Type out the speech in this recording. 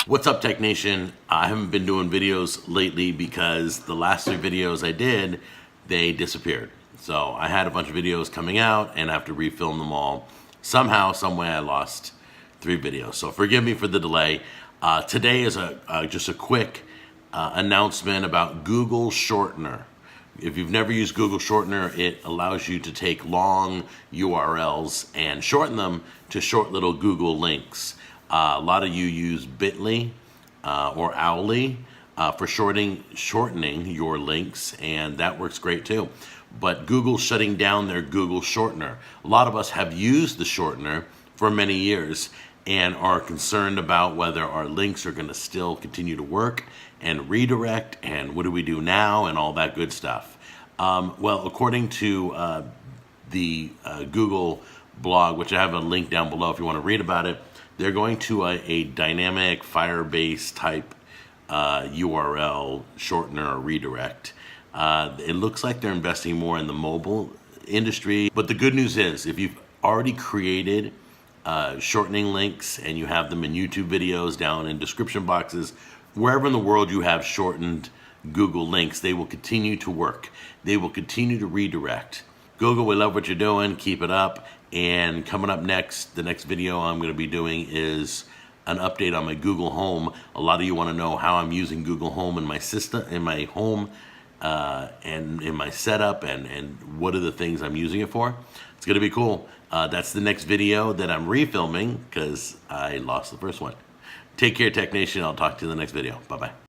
What's up, Tech Nation? I haven't been doing videos lately because the last 3 videos I did, they disappeared. So I had a bunch of videos coming out and I have to refilm them all. Somehow, someway I lost 3 videos. So forgive me for the delay. Today is just a quick announcement about Google Shortener. If you've never used Google Shortener, it allows you to take long URLs and shorten them to short little Google links. A lot of you use Bitly or Owly for shortening your links, and that works great too. But Google's shutting down their Google Shortener. A lot of us have used the shortener for many years and are concerned about whether our links are going to still continue to work and redirect, and what do we do now, and all that good stuff. Well, according to the Google blog, which I have a link down below if you want to read about it, they're going to a dynamic Firebase type URL shortener or redirect. It looks like they're investing more in the mobile industry, but the good news is if you've already created shortening links and you have them in YouTube videos, down in description boxes, wherever in the world you have shortened Google links, they will continue to work. They will continue to redirect. Google, we love what you're doing. Keep it up. And coming up next, the next video I'm going to be doing is an update on my Google Home. A lot of you want to know how I'm using Google Home in my system, in my home, and in my setup, and what are the things I'm using it for. It's going to be cool. That's the next video that I'm refilming because I lost the first one. Take care, Tech Nation. I'll talk to you in the next video. Bye-bye.